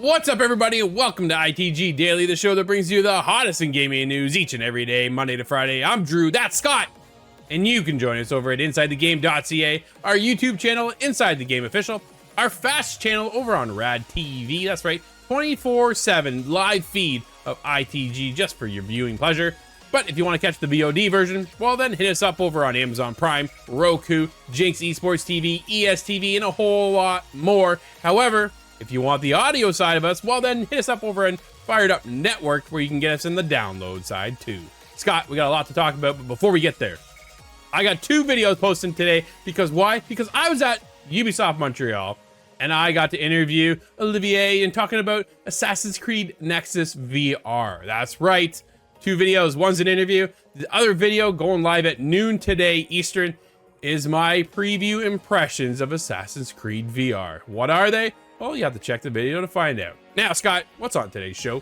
What's up, everybody, and welcome to ITG Daily, the show that brings you the hottest in gaming news each and every day, Monday to Friday. I'm Drew, that's Scott, and you can join us over at InsideTheGame.ca, our YouTube channel, Inside the Game Official, our Fast channel over on Rad TV, that's right, 24/7 live feed of ITG just for your viewing pleasure. But if you want to catch the VOD version, well then hit us up over on Amazon Prime, Roku, Jinx Esports TV, ESTV, and a whole lot more. However, if you want the audio side of us, well then hit us up over on Fired Up Network, where you can get us in the download side too. Scott, we got a lot to talk about, but before we get there, I got two videos posted today. Because why? Because I was at Ubisoft Montreal, and I got to interview Olivier and talking about Assassin's Creed Nexus VR. That's right. Two videos, one's an interview. The other video, going live at noon today Eastern, is my preview impressions of Assassin's Creed VR. What are they? Well, you have to check the video to find out. Now, Scott, what's on today's show?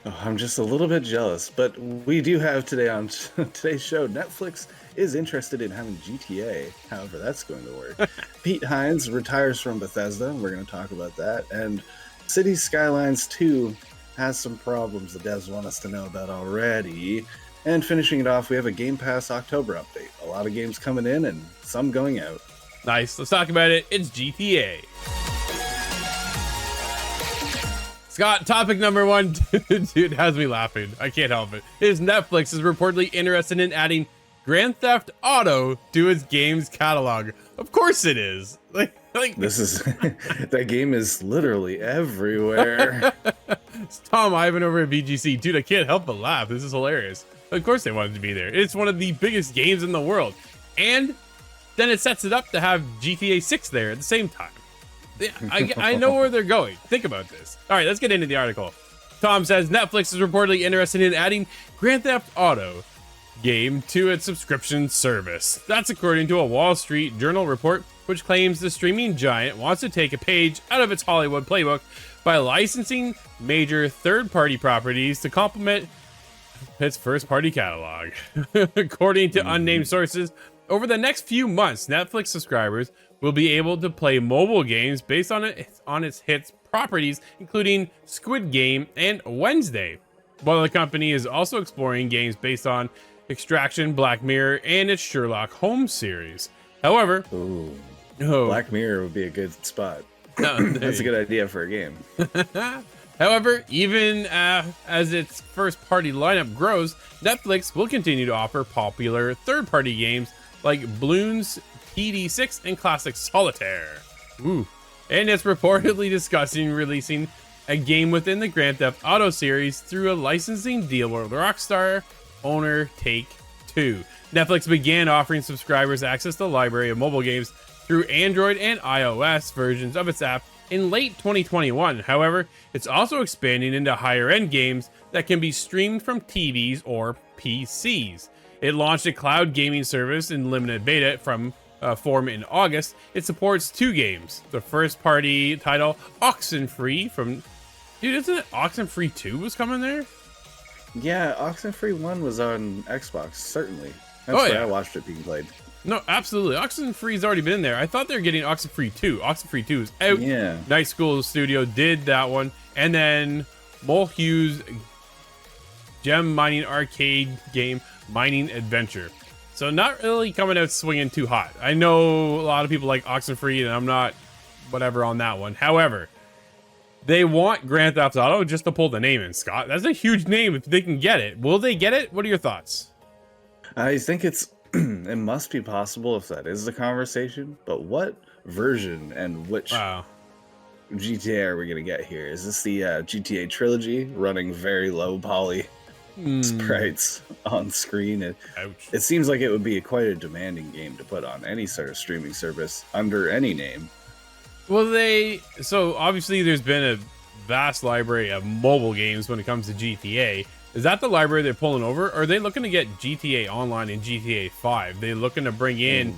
Oh, I'm just a little bit jealous, but we do have today on today's show, Netflix is interested in having GTA, however that's going to work. Pete Hines retires from Bethesda, we're going to talk about that, and City Skylines 2 has some problems the devs want us to know about already. And finishing it off, we have a GamePass October update. A lot of games coming in and some going out. Nice, let's talk about it. It's GTA. Scott, topic number one, dude, has me laughing. I can't help it. Is Netflix is reportedly interested in adding Grand Theft Auto to its games catalog. Of course it is. Like this is that game is literally everywhere. It's Tom Ivan over at VGC. Dude, I can't help but laugh. This is hilarious. Of course they wanted to be there. It's one of the biggest games in the world. And then it sets it up to have GTA 6 there at the same time. I know where they're going. Think about this. All right, let's get into the article. Tom says Netflix is reportedly interested in adding Grand Theft Auto game to its subscription service. That's according to a Wall Street Journal report, which claims the streaming giant wants to take a page out of its Hollywood playbook by licensing major third-party properties to complement its first-party catalog. According to unnamed sources, over the next few months, Netflix subscribers will be able to play mobile games based on its hits properties, including Squid Game and Wednesday. While the company is also exploring games based on Extraction, Black Mirror, and its Sherlock Holmes series. However, Black Mirror would be a good spot. That's a good idea for a game. However, even as its first-party lineup grows, Netflix will continue to offer popular third-party games like Bloons TD6 and Classic Solitaire. Ooh. And it's reportedly discussing releasing a game within the Grand Theft Auto series through a licensing deal with Rockstar owner Take-Two. Netflix began offering subscribers access to a library of mobile games through Android and iOS versions of its app in late 2021. However, it's also expanding into higher-end games that can be streamed from TVs or PCs. It launched a cloud gaming service in limited beta form in August. It supports two games. The first-party title, Oxenfree from... Dude, isn't it Oxenfree 2 was coming there? Yeah, Oxenfree 1 was on Xbox, certainly. That's where I watched it being played. No, absolutely. Oxenfree's already been in there. I thought they were getting Oxenfree 2. Oxenfree 2 is out. Yeah. Night School Studio did that one. And then Molehew's gem mining arcade game, Mining Adventure. So not really coming out swinging too hot. I know a lot of people like Oxenfree, and I'm not whatever on that one. However, they want Grand Theft Auto just to pull the name in, Scott. That's a huge name if they can get it. Will they get it? What are your thoughts? I think it must be possible if that is the conversation, but what version and which GTA are we going to get here? Is this the GTA trilogy running very low poly sprites on screen? It seems like it would be quite a demanding game to put on any sort of streaming service under any name. Well, so obviously there's been a vast library of mobile games when it comes to GTA. Is that the library they're pulling over? Or are they looking to get GTA Online and GTA 5? They're looking to bring in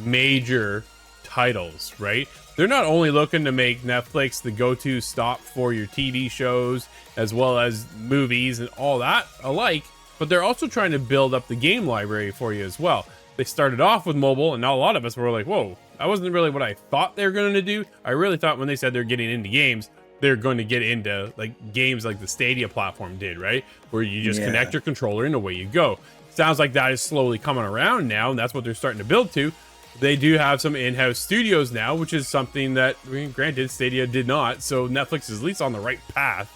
major titles, right? They're not only looking to make Netflix the go-to stop for your TV shows, as well as movies and all that alike, but they're also trying to build up the game library for you as well. They started off with mobile, and now a lot of us were like, whoa, that wasn't really what I thought they were going to do. I really thought when they said they're getting into games, they're going to get into like games like the Stadia platform did, right? Where you just connect your controller and away you go. Sounds like that is slowly coming around now, and that's what they're starting to build to. They do have some in-house studios now, which is something that, I mean, granted, Stadia did not, so Netflix is at least on the right path.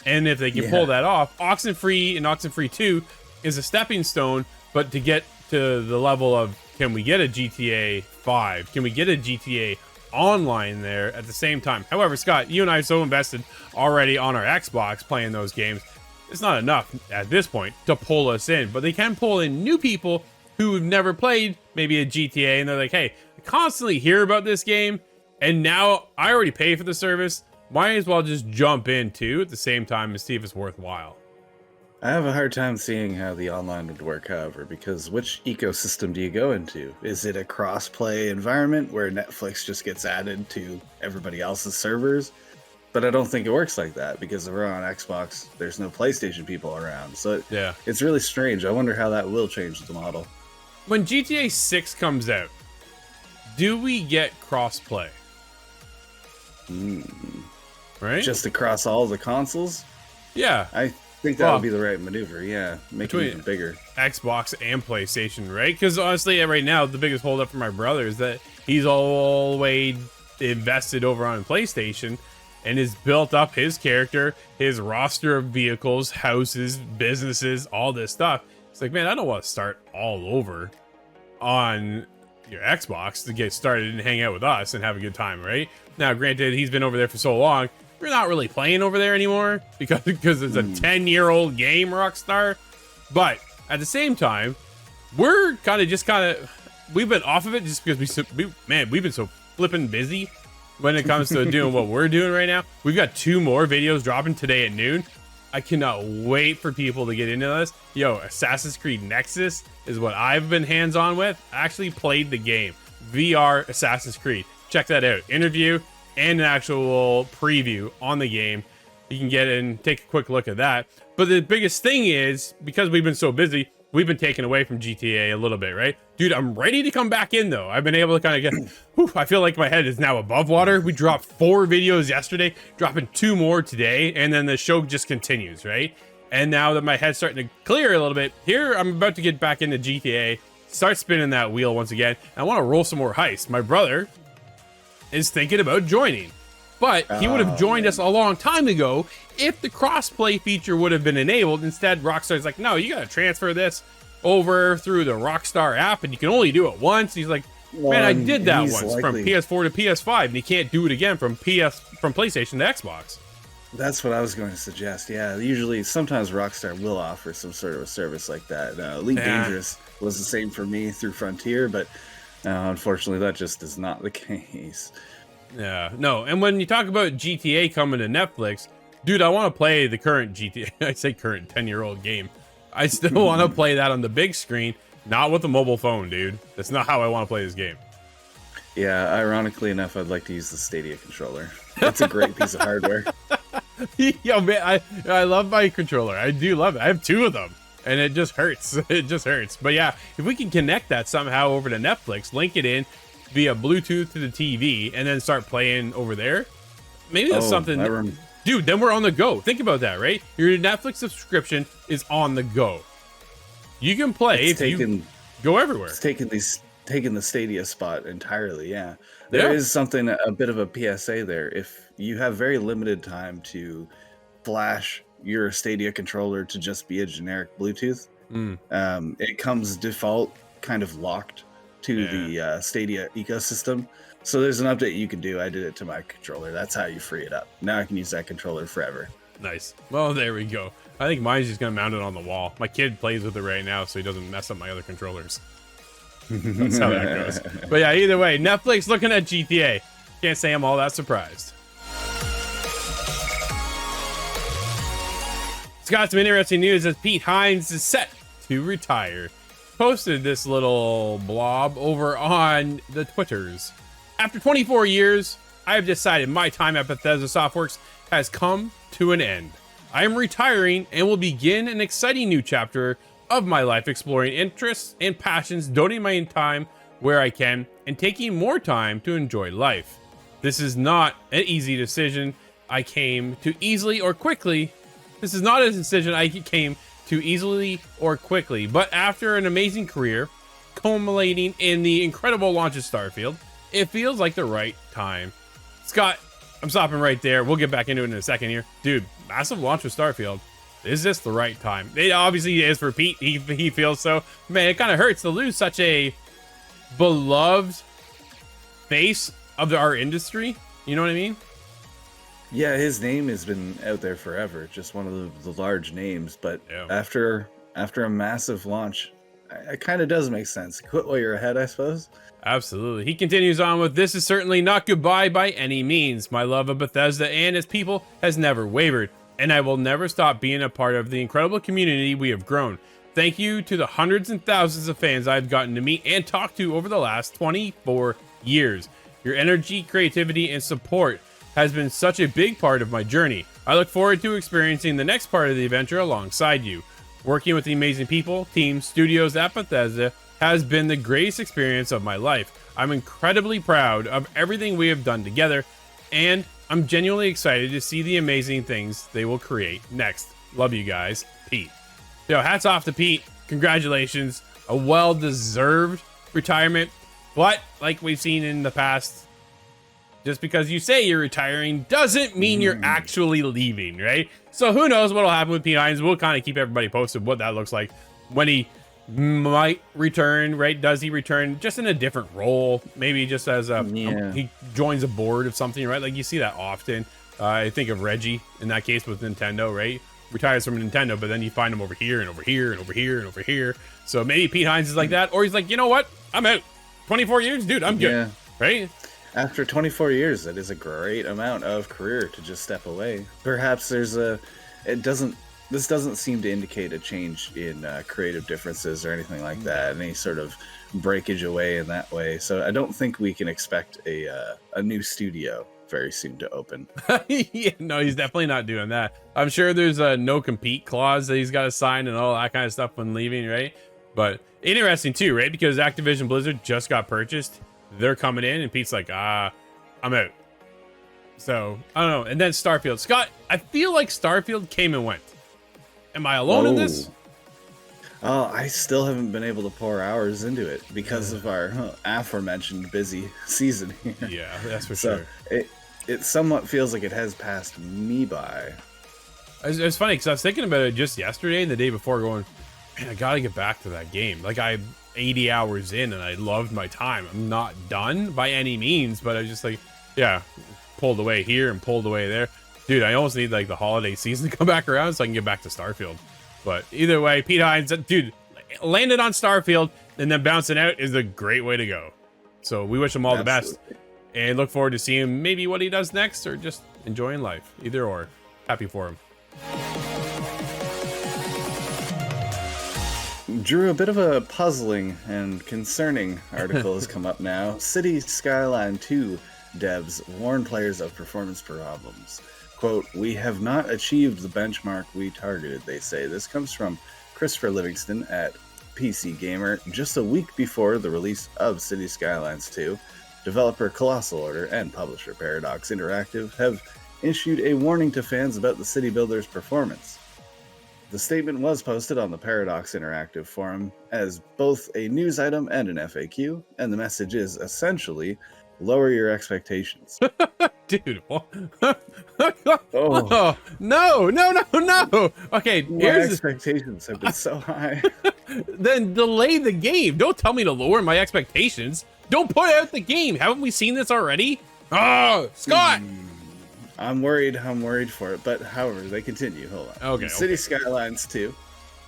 And if they can pull that off, Oxenfree and Oxenfree 2 is a stepping stone, but to get to the level of, can we get a GTA 5? Can we get a GTA Online there at the same time? However, Scott, you and I are so invested already on our Xbox playing those games. It's not enough at this point to pull us in, but they can pull in new people who've never played maybe a GTA, and they're like, hey, I constantly hear about this game, and now I already pay for the service. Might as well just jump in too at the same time and see if it's worthwhile. I have a hard time seeing how the online would work, however, because which ecosystem do you go into? Is it a cross-play environment where Netflix just gets added to everybody else's servers? But I don't think it works like that, because if we're on Xbox, there's no PlayStation people around. So it's really strange. I wonder how that will change the model. When GTA 6 comes out, do we get cross-play? Right? Just across all the consoles? Yeah. I think that would be the right maneuver, yeah. Make it even bigger. Xbox and PlayStation, right? Because honestly, right now, the biggest holdup for my brother is that he's all the way invested over on PlayStation and has built up his character, his roster of vehicles, houses, businesses, all this stuff. It's like, man, I don't want to start all over on your Xbox to get started and hang out with us and have a good time, right? Now, granted, he's been over there for so long, we're not really playing over there anymore because it's a 10-year-old game, Rockstar. But at the same time, we're kind of we've been off of it just because we've been so flipping busy when it comes to doing what we're doing right now. We've got 2 more videos dropping today at noon. I cannot wait for people to get into this. Yo, Assassin's Creed Nexus is what I've been hands-on with. I actually played the game. VR Assassin's Creed. Check that out. Interview and an actual preview on the game. You can get in and take a quick look at that. But the biggest thing is, because we've been so busy, we've been taken away from GTA a little bit, right? Dude, I'm ready to come back in, though. I've been able to kind of get... I feel like my head is now above water. We dropped 4 videos yesterday, dropping 2 more today, and then the show just continues, right? And now that my head's starting to clear a little bit, here I'm about to get back into GTA, start spinning that wheel once again. I want to roll some more heists. My brother is thinking about joining, but he would have joined us a long time ago if the crossplay feature would have been enabled. Instead, Rockstar's like, no, you got to transfer this over through the Rockstar app, and you can only do it once. He's like, man, I did that once from PS4 to PS5, and you can't do it again from PlayStation to Xbox. That's what I was going to suggest. Yeah, usually, sometimes Rockstar will offer some sort of a service like that. Elite Dangerous was the same for me through Frontier, but unfortunately, that just is not the case. Yeah, no. And when you talk about GTA coming to Netflix, dude, I want to play the current GTA. I say current 10-year-old game. I still want to play that on the big screen, not with a mobile phone, dude. That's not how I want to play this game. Yeah, ironically enough, I'd like to use the Stadia controller. It's a great piece of hardware. Yo, man, I love my controller. I do love it. I have 2 of them, and it just hurts. It just hurts. But yeah, if we can connect that somehow over to Netflix, link it in via Bluetooth to the TV, and then start playing over there, maybe that's something. Dude, then we're on the go. Think about that, right? Your Netflix subscription is on the go. You can play you go everywhere. It's taking the Stadia spot entirely, yeah. There is something, a bit of a PSA there. If you have very limited time to flash your Stadia controller to just be a generic Bluetooth, it comes default kind of locked to the Stadia ecosystem. So there's an update you can do. I did it to my controller. That's how you free it up. Now I can use that controller forever. Nice. Well, there we go. I think mine's just going to mount it on the wall. My kid plays with it right now, so he doesn't mess up my other controllers. That's how that goes. But yeah, either way, Netflix looking at GTA. Can't say I'm all that surprised. It's got some interesting news as Pete Hines is set to retire. Posted this little blob over on the Twitters. After 24 years, I have decided my time at Bethesda Softworks has come to an end. I am retiring and will begin an exciting new chapter of my life, exploring interests and passions, donating my time where I can, and taking more time to enjoy life. This is not an easy decision. I came to easily or quickly. This is not a decision I came to easily or quickly, but after an amazing career, culminating in the incredible launch of Starfield, it feels like the right time. Scott, I'm stopping right there. We'll get back into it in a second here. Dude, massive launch with Starfield. Is this the right time? It obviously is for Pete. He feels so. Man, it kind of hurts to lose such a beloved face of our industry. You know what I mean? Yeah, his name has been out there forever. Just one of the large names. But Yeah. after a massive launch, it kind of does make sense. Quit while you're ahead, I suppose. Absolutely. He continues on with, this is certainly not goodbye by any means. My love of Bethesda and its people has never wavered, and I will never stop being a part of the incredible community we have grown. Thank you to the hundreds and thousands of fans I've gotten to meet and talk to over the last 24 years. Your energy, creativity, and support has been such a big part of my journey. I look forward to experiencing the next part of the adventure alongside you. Working with the amazing people, teams, studios at Bethesda has been the greatest experience of my life. I'm incredibly proud of everything we have done together, and I'm genuinely excited to see the amazing things they will create next. Love you guys, Pete. Yo, hats off to Pete. Congratulations. A well-deserved retirement. But, like we've seen in the past, just because you say you're retiring doesn't mean you're actually leaving, right? So who knows what'll happen with Pete Hines. We'll kind of keep everybody posted what that looks like when he might return, right? Does he return just in a different role? Maybe just as he joins a board of something, right? Like you see that often. I think of Reggie in that case with Nintendo, right? Retires from Nintendo, but then you find him over here and over here and over here and over here. So maybe Pete Hines is like that, or he's like, you know what? I'm out. 24 years, dude. I'm good, right? After 24 years, that is a great amount of career to just step away. Perhaps this doesn't seem to indicate a change in creative differences or anything like that, any sort of breakage away in that way. So I don't think we can expect a new studio very soon to open. Yeah, no, he's definitely not doing that. I'm sure there's a no compete clause that he's got to sign and all that kind of stuff when leaving, right? But interesting too, right? Because Activision Blizzard just got purchased. They're coming in and Pete's like, I'm out. So I don't know. And then Starfield. Scott, I feel like Starfield came and went. Am I alone in this? Oh, I still haven't been able to pour hours into it because of our aforementioned busy season here. Yeah, that's for sure. It somewhat feels like it has passed me by. It's funny because I was thinking about it just yesterday and the day before going, man, I got to get back to that game. Like I'm 80 hours in and I loved my time. I'm not done by any means, but I was just like, yeah, pulled away here and pulled away there. Dude, I almost need like the holiday season to come back around so I can get back to Starfield. But either way, Pete Hines, dude, landed on Starfield and then bouncing out is a great way to go. So we wish him all the best and look forward to seeing maybe what he does next or just enjoying life. Either or. Happy for him. Drew, a bit of a puzzling and concerning article has come up now. City Skyline 2 devs warn players of performance problems. Quote, we have not achieved the benchmark we targeted, they say. This comes from Christopher Livingston at PC Gamer just a week before the release of City Skylines 2. Developer Colossal Order and publisher Paradox Interactive have issued a warning to fans about the city builder's performance. The statement was posted on the Paradox Interactive forum as both a news item and an FAQ, and the message is essentially lower your expectations. Dude, oh no. Okay, my expectations have been so high. Then delay the game. Don't tell me to lower my expectations. Don't put out the game. Haven't we seen this already? Oh, Scott. I'm worried for it, but however, they continue. Hold on. Okay. City Skylines 2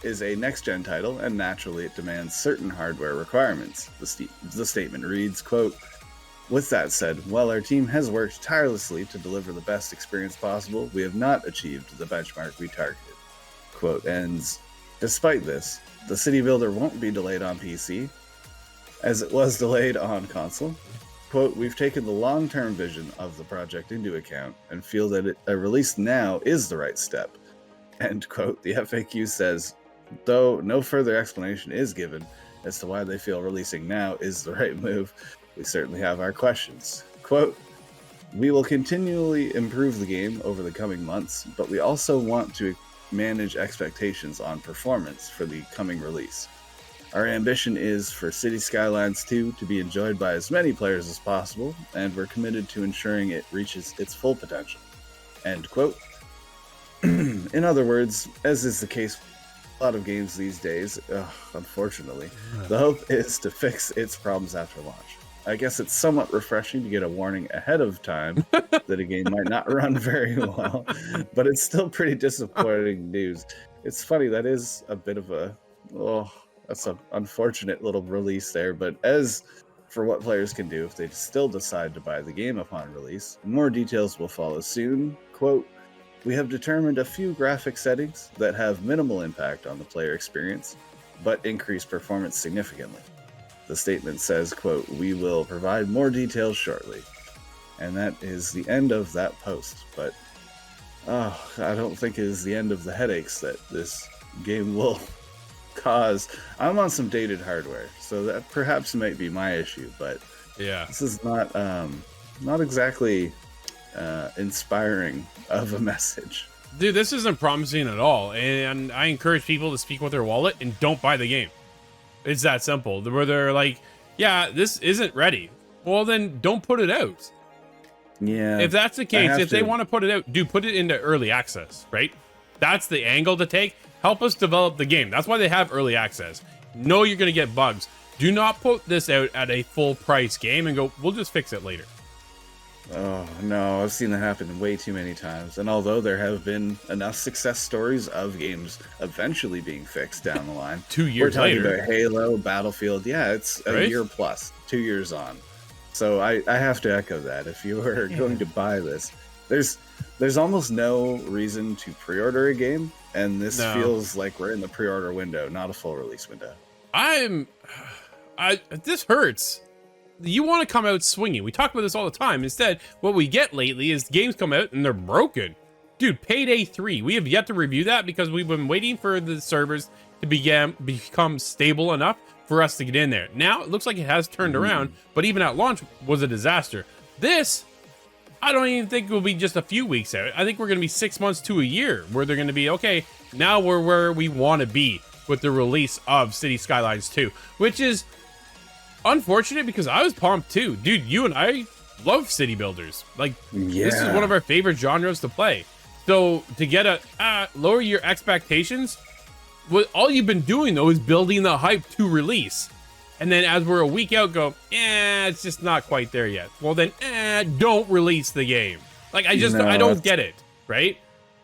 is a next-gen title, and naturally it demands certain hardware requirements. The statement reads, quote, with that said, while our team has worked tirelessly to deliver the best experience possible, we have not achieved the benchmark we targeted. Quote ends, despite this, the city builder won't be delayed on PC, as it was delayed on console. Quote, we've taken the long-term vision of the project into account and feel that a release now is the right step. End quote. The FAQ says, though no further explanation is given as to why they feel releasing now is the right move, we certainly have our questions. Quote, We will continually improve the game over the coming months, but we also want to manage expectations on performance for the coming release. Our ambition is for City Skylines 2 to be enjoyed by as many players as possible, and we're committed to ensuring it reaches its full potential. End quote. In other words, as is the case with a lot of games these days, unfortunately, the hope is to fix its problems after launch. I guess it's somewhat refreshing to get a warning ahead of time that a game might not run very well, but it's still pretty disappointing news. It's funny, that is a bit of that's an unfortunate little release there, but as for what players can do if they still decide to buy the game upon release, more details will follow soon. Quote, we have determined a few graphic settings that have minimal impact on the player experience, but increase performance significantly. The statement says, quote, we will provide more details shortly. And that is the end of that post. But I don't think it is the end of the headaches that this game will cause. I'm on some dated hardware, so that perhaps might be my issue. But yeah, this is not exactly inspiring of a message. Dude, this isn't promising at all. And I encourage people to speak with their wallet and don't buy the game. It's that simple. Where they're like, yeah, this isn't ready. Well, then don't put it out. Yeah. If that's the case, if they want to put it out, dude, put it into early access, right? That's the angle to take. Help us develop the game. That's why they have early access. Know you're going to get bugs. Do not put this out at a full price game and go, we'll just fix it later. Oh, no, I've seen that happen way too many times. And although there have been enough success stories of games eventually being fixed down the line, 2 years later. We're talking about Halo, Battlefield. Yeah, it's a year plus, 2 years on. So I have to echo that. If you are going to buy this, there's almost no reason to pre-order a game. And this feels like we're in the pre-order window, not a full release window. This hurts. You want to come out swinging. We talk about this all the time. Instead, what we get lately is games come out and they're broken. Dude, Payday 3. We have yet to review that because we've been waiting for the servers to become stable enough for us to get in there. Now, it looks like it has turned around, but even at launch was a disaster. This, I don't even think will be just a few weeks out. I think we're going to be 6 months to a year where they're going to be, okay, now we're where we want to be with the release of City Skylines 2, which is unfortunate because I was pumped too. Dude, you and I love city builders. Like, This is one of our favorite genres to play. So to get lower your expectations, what all you've been doing though is building the hype to release. And then as we're a week out, go, it's just not quite there yet. Well then, don't release the game. Like, I don't get it, right?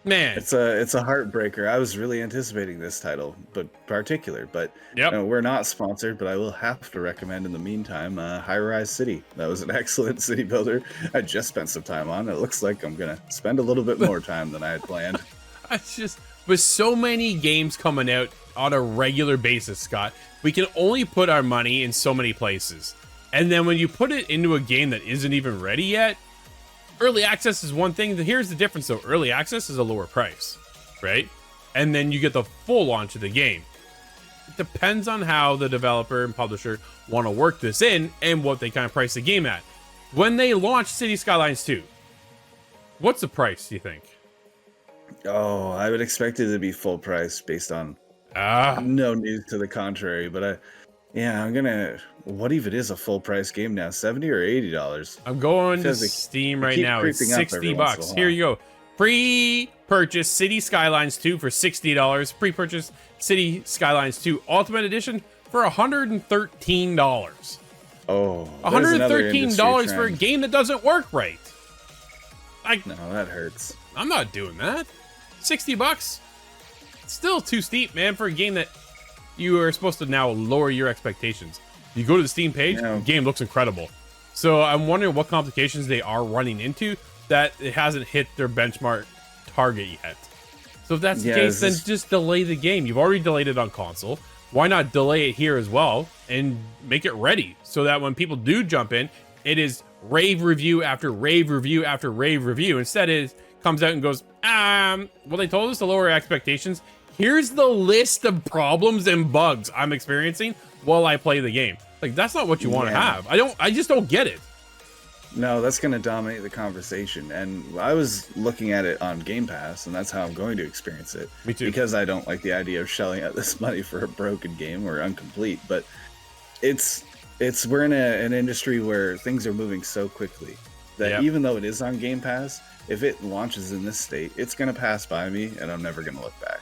Man, it's a heartbreaker. I was really anticipating this title, but we're not sponsored, but I will have to recommend in the meantime High Rise City. That was an excellent city builder. I just spent some time on it. Looks like I'm gonna spend a little bit more time than I had planned. It's just, with so many games coming out on a regular basis, Scott, we can only put our money in so many places. And then when you put it into a game that isn't even ready yet, early access is one thing. Here's the difference though. Early access is a lower price, right? And then you get the full launch of the game. It depends on how the developer and publisher want to work this in and what they kind of price the game at. When they launch City Skylines 2, what's the price, do you think? Oh, I would expect it to be full price based on no news to the contrary. But I'm gonna. What if it is a full price game now? $70 or $80? I'm going to Steam right now. It's $60. Here you go. Pre-purchase City Skylines 2 for $60. Pre-purchase City Skylines 2 Ultimate Edition for $113. Oh, $113 for a game that doesn't work right. No, that hurts. I'm not doing that. $60. Still too steep, man, for a game that you are supposed to now lower your expectations. You go to the Steam page, the game looks incredible. So I'm wondering what complications they are running into that it hasn't hit their benchmark target yet. So if that's the case, then just delay the game. You've already delayed it on console. Why not delay it here as well and make it ready so that when people do jump in, it is rave review after rave review after rave review. Instead, it comes out and goes, well, they told us to lower expectations. Here's the list of problems and bugs I'm experiencing while I play the game. Like, that's not what you want to have. I just don't get it. No, that's going to dominate the conversation. And I was looking at it on GamePass, and that's how I'm going to experience it. Me too. Because I don't like the idea of shelling out this money for a broken game or incomplete. But it's we're in an industry where things are moving so quickly that even though it is on Game Pass, if it launches in this state, it's going to pass by me, and I'm never going to look back.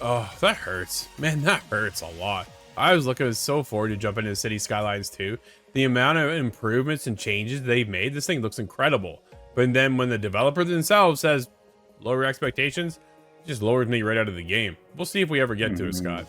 Oh, that hurts. Man, that hurts a lot. I was looking so forward to jumping into City Skylines 2. The amount of improvements and changes they've made, this thing looks incredible. But then when the developer themselves says lower expectations, it just lowers me right out of the game. We'll see if we ever get to it, Scott.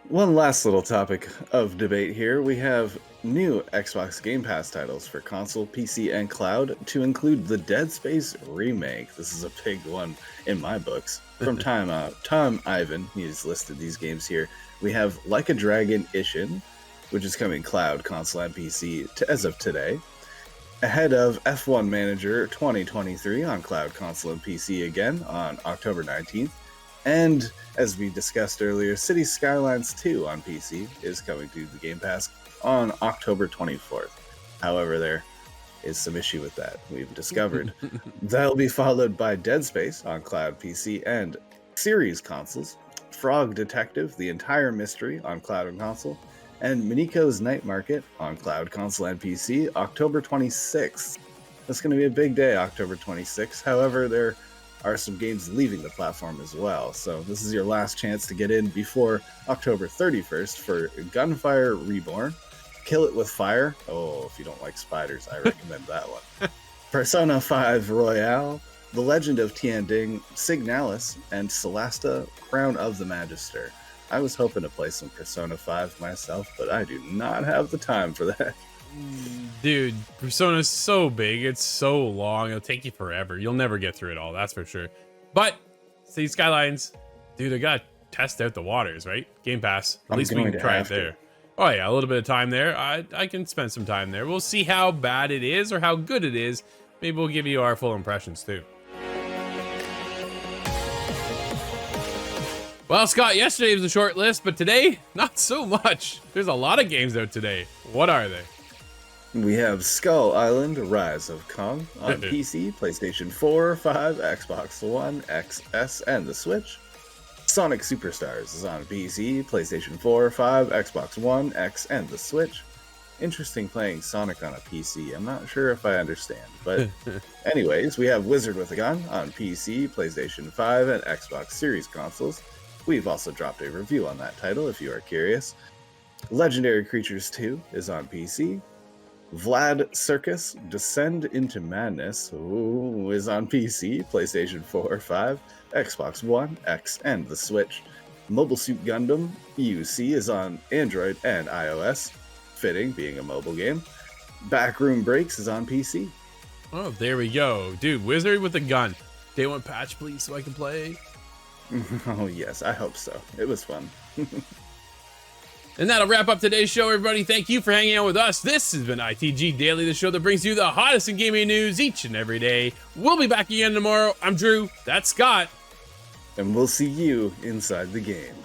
One last little topic of debate here. We have new Xbox Game Pass titles for console, PC, and cloud to include the Dead Space remake. This is a big one in my books. From Tom Ivan, he's listed these games here. We have Like a Dragon Ishin, which is coming cloud, console, and PC as of today. Ahead of F1 Manager 2023 on cloud, console, and PC again on October 19th. And as we discussed earlier, City Skylines 2 on PC is coming to the Game Pass on October 24th. However, there is some issue with that, we've discovered. That'll be followed by Dead Space on cloud, PC, and series consoles, Frog Detective, The Entire Mystery on cloud and console, and Miniko's Night Market on cloud, console, and PC, October 26th. That's going to be a big day, October 26th. However, there are some games leaving the platform as well, so this is your last chance to get in before October 31st for Gunfire Reborn, Kill It With Fire. Oh, if you don't like spiders, I recommend that one. Persona 5 Royale, The Legend of Tianding, Signalis, and Celesta, Crown of the Magister. I was hoping to play some Persona 5 myself, but I do not have the time for that. Dude, Persona's so big, it's so long, it'll take you forever. You'll never get through it all, that's for sure. But City Skylines, dude, I gotta test out the waters, right? Game Pass. At least we can try it there. Oh yeah, a little bit of time there. I can spend some time there. We'll see how bad it is or how good it is. Maybe we'll give you our full impressions too. Well, Scott, yesterday was a short list, but today, not so much. There's a lot of games out today. What are they? We have Skull Island, Rise of Kong on PC, PlayStation 4, 5, Xbox One, XS, and the Switch. Sonic Superstars is on PC, PlayStation 4, 5, Xbox One, X, and the Switch. Interesting playing Sonic on a PC. I'm not sure if I understand, but anyways, we have Wizard with a Gun on PC, PlayStation 5, and Xbox Series consoles. We've also dropped a review on that title if you are curious. Legendary Creatures 2 is on PC. Vlad Circus Descend into Madness is on PC, PlayStation 4, 5, Xbox One, X, and the Switch. Mobile Suit Gundam UC is on Android and iOS, fitting being a mobile game. Backroom Breaks is on PC. Oh, there we go. Dude, Wizard with a Gun. Day one patch, please, so I can play. Oh, yes, I hope so. It was fun. And that'll wrap up today's show, everybody. Thank you for hanging out with us. This has been ITG Daily, the show that brings you the hottest in gaming news each and every day. We'll be back again tomorrow. I'm Drew. That's Scott. And we'll see you inside the game.